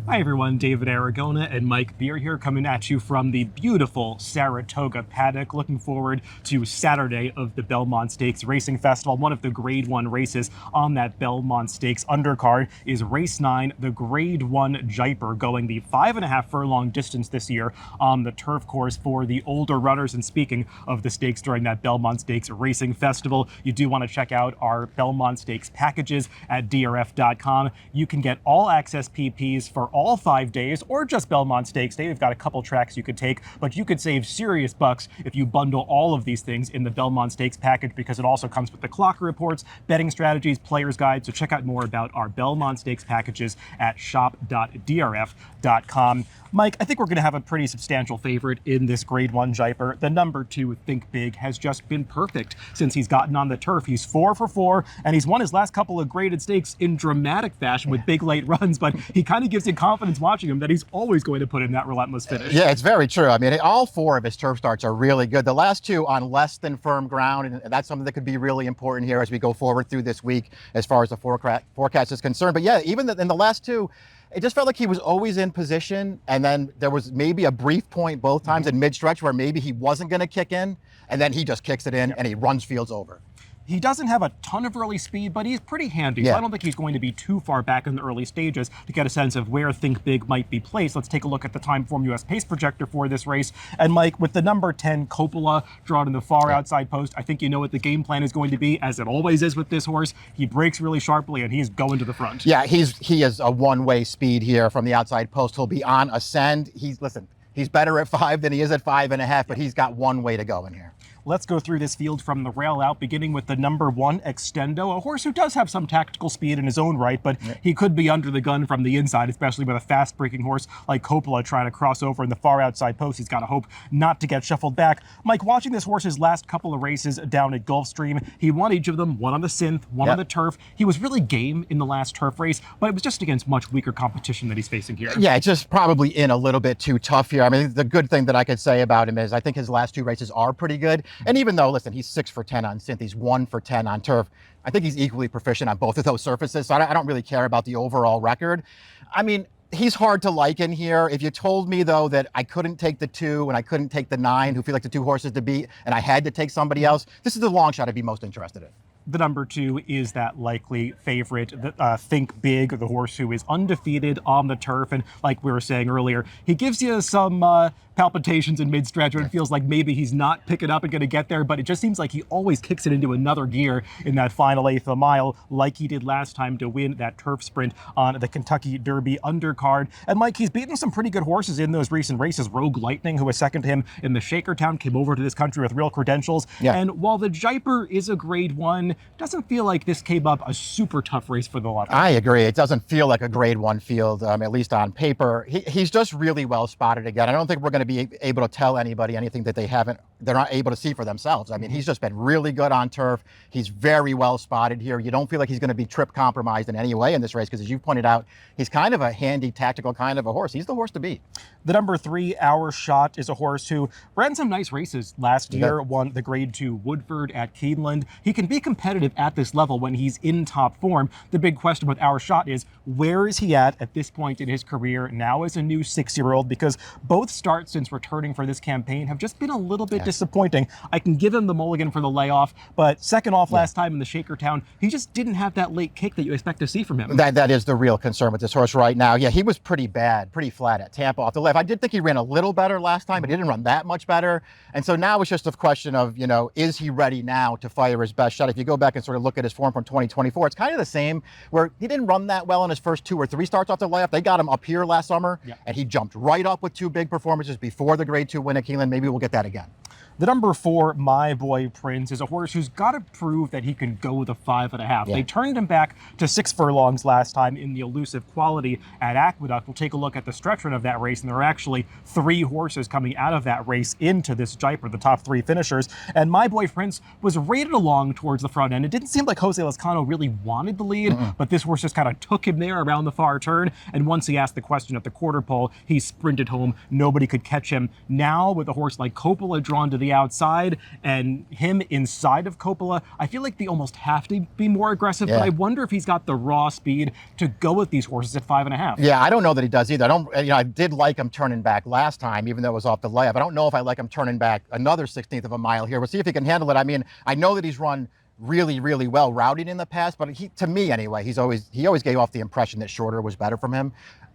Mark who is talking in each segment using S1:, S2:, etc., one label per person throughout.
S1: Hi everyone, David Aragona and Mike Beer here coming at you from the beautiful Saratoga paddock. Looking forward to Saturday of the Belmont Stakes Racing Festival. One of the Grade 1 races on that Belmont Stakes undercard is Race 9, the Grade 1 Jaipur, going the 5.5 furlong distance this year on the turf course for the older runners. And speaking of the stakes during that Belmont Stakes Racing Festival, you do want to check out our Belmont Stakes packages at DRF.com. You can get all access PPs for all 5 days or just Belmont Stakes Day. We've got a couple tracks you could take, but you could save serious bucks if you bundle all of these things in the Belmont Stakes package, because it also comes with the clock reports, betting strategies, player's guide. So check out more about our Belmont Stakes packages at shop.drf.com. Mike, I think we're going to have a pretty substantial favorite in this Grade 1 Jaipur. The number 2, Think Big, has just been perfect since he's gotten on the turf. He's 4 for 4, and he's won his last couple of graded stakes in dramatic fashion with big late runs, but he kind of gives you confidence watching him that he's always going to put in that relentless finish.
S2: Yeah, it's very true. I mean, all 4 of his turf starts are really good. The last 2 on less than firm ground, and that's something that could be really important here as we go forward through this week as far as the forecast is concerned. But yeah, even in the last 2, it just felt like he was always in position, and then there was maybe a brief point both times in mid-stretch where maybe he wasn't going to kick in, and then he just kicks it in and he runs fields over.
S1: He doesn't have a ton of early speed, but he's pretty handy. So I don't think he's going to be too far back in the early stages to get a sense of where Think Big might be placed. Let's take a look at the Timeform US pace projector for this race. And Mike, with the number 10 Coppola drawn in the far outside post, I think you know what the game plan is going to be, as it always is with this horse. He breaks really sharply and he's going to the front.
S2: Yeah, he is a one-way speed here from the outside post. He'll be on ascend. He's better at 5 than he is at 5.5, but he's got one way to go in here.
S1: Let's go through this field from the rail out, beginning with the number 1, Extendo, a horse who does have some tactical speed in his own right, but he could be under the gun from the inside, especially with a fast-breaking horse like Coppola trying to cross over in the far outside post. He's got to hope not to get shuffled back. Mike, watching this horse's last couple of races down at Gulfstream, he won each of them, one on the synth, one on the turf. He was really game in the last turf race, but it was just against much weaker competition that he's facing here.
S2: Yeah, it's just probably in a little bit too tough here. I mean, the good thing that I could say about him is I think his last 2 races are pretty good. And even though, listen, he's 6 for 10 on synth, he's 1 for 10 on turf, I think he's equally proficient on both of those surfaces. So I don't really care about the overall record. I mean, he's hard to like in here. If you told me, though, that I couldn't take the 2 and I couldn't take the 9, who feel like the 2 horses to beat, and I had to take somebody else, this is the long shot I'd be most interested in.
S1: The number 2 is that likely favorite, Think Big, the horse who is undefeated on the turf. And like we were saying earlier, he gives you some palpitations in mid-stretch when it feels like maybe he's not picking up and going to get there, but it just seems like he always kicks it into another gear in that final 1/8 of a mile, like he did last time to win that turf sprint on the Kentucky Derby undercard. And Mike, he's beaten some pretty good horses in those recent races. Rogue Lightning, who was second to him in the Shakertown, came over to this country with real credentials. And while the Jaipur is a Grade 1, doesn't feel like this came up a super tough race for the level.
S2: I agree. It doesn't feel like a Grade 1 field, at least on paper. He's just really well spotted again. I don't think we're going to be able to tell anybody anything that they're not able to see for themselves. I mean, he's just been really good on turf. He's very well spotted here. You don't feel like he's going to be trip compromised in any way in this race, because as you pointed out, he's kind of a handy, tactical kind of a horse. He's the horse to beat.
S1: The number 3, Our Shot, is a horse who ran some nice races last year, won the Grade 2 Woodford at Keeneland. He can be competitive at this level when he's in top form. The big question with Our Shot is, where is he at this point in his career now as a new 6-year-old? Because both starts since returning for this campaign have just been a little bit disappointing. I can give him the mulligan for the layoff, but second off last time in the Shakertown, he just didn't have that late kick that you expect to see from him.
S2: That is the real concern with this horse right now. Yeah, he was pretty bad, pretty flat at Tampa off the left. I did think he ran a little better last time, but he didn't run that much better. And so now it's just a question of, is he ready now to fire his best shot? If you go back and sort of look at his form from 2024, it's kind of the same, where he didn't run that well in his first 2 or 3 starts off the layoff. They got him up here last summer, and he jumped right up with 2 big performances before the Grade 2 win at Keeneland. Maybe we'll get that again.
S1: The number 4, My Boy Prince, is a horse who's got to prove that he can go the 5.5. They turned him back to 6 furlongs last time in the elusive Quality at Aqueduct. We'll take a look at the stretch run of that race, and there are actually 3 horses coming out of that race into this Jaipur, the top 3 finishers. And My Boy Prince was rated along towards the front end. It didn't seem like Jose Lezcano really wanted the lead, but this horse just kind of took him there around the far turn. And once he asked the question at the quarter pole, he sprinted home. Nobody could catch him. Now, with a horse like Coppola drawn to the the outside, and him inside of Coppola, I feel like they almost have to be more aggressive, but I wonder if he's got the raw speed to go with these horses at 5.5.
S2: Yeah, I don't know that he does either. I did like him turning back last time, even though it was off the layup. I don't know if I like him turning back another 16th of a mile here. We'll see if he can handle it. I mean, I know that he's run really, really well routing in the past, but to me anyway, he always gave off the impression that shorter was better from him.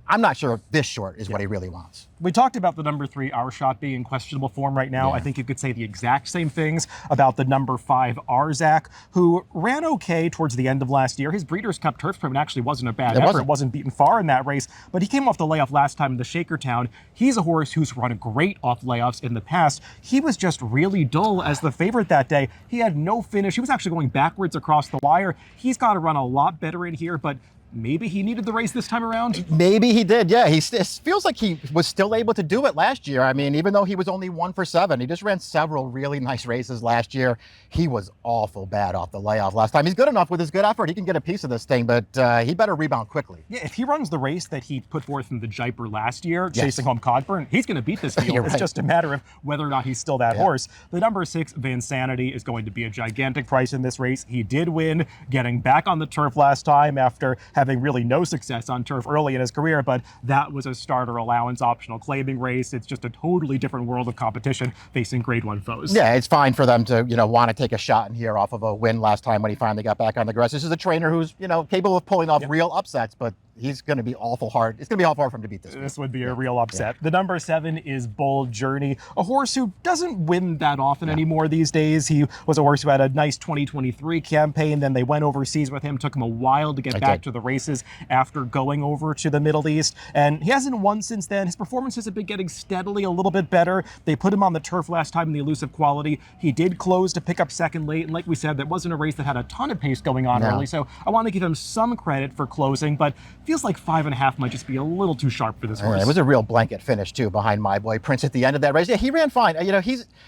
S2: I'm not sure if this short is what he really wants.
S1: We talked about the number 3 Our Shot being in questionable form right now. I think you could say the exact same things about the number 5 Arzak, who ran okay towards the end of last year. His Breeders' Cup Turf Sprint actually wasn't a bad effort. It wasn't beaten far in that race, but he came off the layoff last time in the Shakertown. He's a horse who's run great off layoffs in the past. He was just really dull as the favorite that day. He had no finish. He was actually going backwards across the wire. He's got to run a lot better in here, but maybe he needed the race this time around?
S2: Maybe he did, yeah. It feels like he was still able to do it last year. I mean, even though he was only 1 for 7, he just ran several really nice races last year. He was awful bad off the layoff last time. He's good enough with his good effort. He can get a piece of this thing, but he better rebound quickly.
S1: Yeah, if he runs the race that he put forth in the Jaipur last year, chasing home Codburn, he's going to beat this field. It's just a matter of whether or not he's still that horse. The number 6, Vansanity, is going to be a gigantic price in this race. He did win, getting back on the turf last time after having really no success on turf early in his career, but that was a starter allowance optional claiming race. It's just a totally different world of competition facing grade 1 foes.
S2: Yeah, it's fine for them to, want to take a shot in here off of a win last time when he finally got back on the grass. This is a trainer who's, capable of pulling off real upsets, but he's going to be awful hard. It's going to be awful hard for him to beat this.
S1: This would be a real upset. The number 7 is Bold Journey, a horse who doesn't win that often anymore these days. He was a horse who had a nice 2023 campaign. Then they went overseas with him. Took him a while to get back to the races after going over to the Middle East. And he hasn't won since then. His performances have been getting steadily a little bit better. They put him on the turf last time in the Elusive Quality. He did close to pick up second late. And like we said, that wasn't a race that had a ton of pace going on early. So I want to give him some credit for closing, but feels like 5.5 might just be a little too sharp for this horse.
S2: It was a real blanket finish too behind My Boy Prince at the end of that race. Yeah, he ran fine.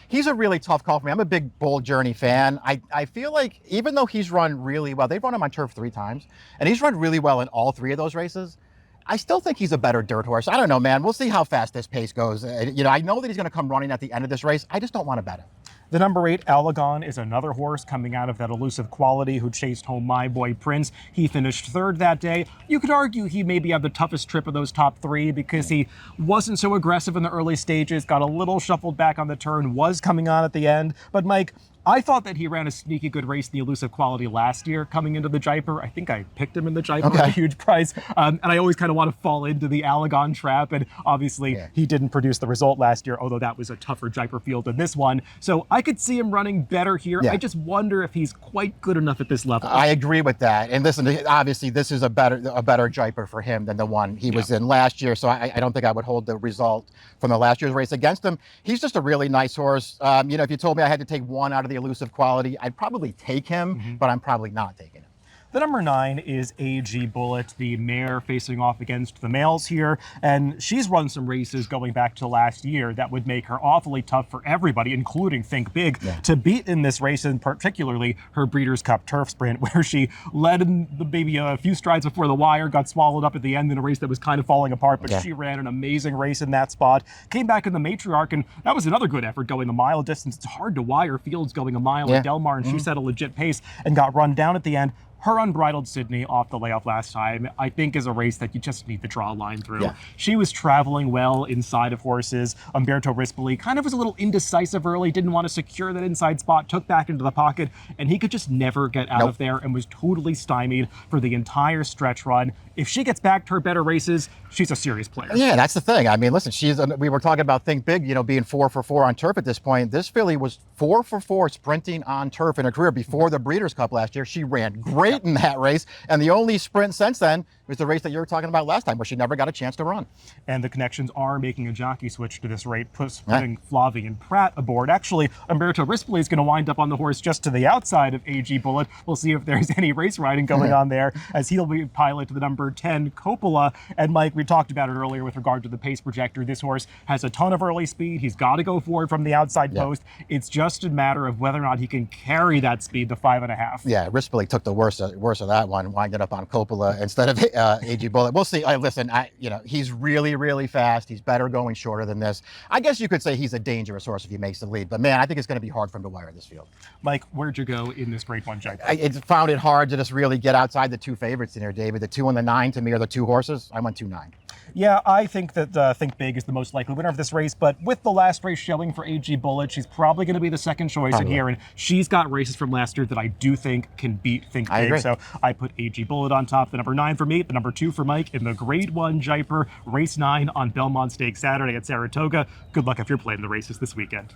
S2: He's a really tough call for me. I'm a big Bold Journey fan. I feel like even though he's run really well, they've run him on turf 3 times, and he's run really well in all 3 of those races. I still think he's a better dirt horse. I don't know, man. We'll see how fast this pace goes. I know that he's going to come running at the end of this race. I just don't want to bet him.
S1: The number 8, Aragon, is another horse coming out of that Elusive Quality who chased home My Boy Prince. He finished 3rd that day. You could argue he maybe had the toughest trip of those top 3 because he wasn't so aggressive in the early stages, got a little shuffled back on the turn, was coming on at the end. But Mike, I thought that he ran a sneaky good race in the Elusive Quality last year coming into the Jaipur. I think I picked him in the Jaipur at a huge price. And I always kind of want to fall into the Aragon trap. And obviously he didn't produce the result last year, although that was a tougher Jaipur field than this one. So I could see him running better here. I just wonder if he's quite good enough at this level.
S2: I agree with that. And listen, obviously this is a better Jaipur for him than the one he was in last year. So I don't think I would hold the result from the last year's race against him. He's just a really nice horse. If you told me I had to take one out of the Elusive Quality, I'd probably take him, but I'm probably not taking him.
S1: The number 9 is AG Bullet, the mare facing off against the males here. And she's run some races going back to last year that would make her awfully tough for everybody, including Think Big, to beat in this race, and particularly her Breeders' Cup Turf Sprint, where she led in maybe a few strides before the wire, got swallowed up at the end in a race that was kind of falling apart, but she ran an amazing race in that spot. Came back in the Matriarch, and that was another good effort going a mile distance. It's hard to wire fields going a mile at Del Mar, and she set a legit pace and got run down at the end. Her Unbridled Sydney off the layoff last time, I think, is a race that you just need to draw a line through. She was traveling well inside of horses. Umberto Rispoli kind of was a little indecisive early, didn't want to secure that inside spot, took back into the pocket, and he could just never get out of there and was totally stymied for the entire stretch run. If she gets back to her better races, she's a serious player.
S2: Yeah, that's the thing. I mean, listen, we were talking about Think Big, being 4 for 4 on turf at this point. This filly was 4 for 4 sprinting on turf in her career before the Breeders' Cup last year. She ran great in that race, and the only sprint since then was the race that you were talking about last time, where she never got a chance to run.
S1: And the connections are making a jockey switch to this rate, putting Flavian Pratt aboard. Actually, Umberto Rispoli is going to wind up on the horse just to the outside of AG Bullet. We'll see if there's any race riding going on there, as he'll be pilot to the number 10 Coppola. And Mike, we talked about it earlier with regard to the pace projector. This horse has a ton of early speed. He's got to go forward from the outside post. It's just a matter of whether or not he can carry that speed to 5.5.
S2: Yeah, Rispoli took the worst of that one, winding up on Coppola instead of AG Bullet. We'll see. Listen, he's really, really fast. He's better going shorter than this. I guess you could say he's a dangerous horse if he makes the lead. But man, I think it's going to be hard for him to wire this field.
S1: Mike, where'd you go in this Grade 1 Jaipur?
S2: I found it hard to just really get outside the two favorites in here, David. The 2 and the 9 to me are the two horses. I went 2-9.
S1: Yeah, I think that Think Big is the most likely winner of this race, but with the last race showing for AG Bullet, she's probably going to be the second choice in here, and she's got races from last year that I do think can beat Think Big.
S2: Agree.
S1: So I put AG Bullet on top, the number 9 for me, the number 2 for Mike in the Grade 1 Jaipur, race 9 on Belmont Stakes Saturday at Saratoga. Good luck if you're playing the races this weekend.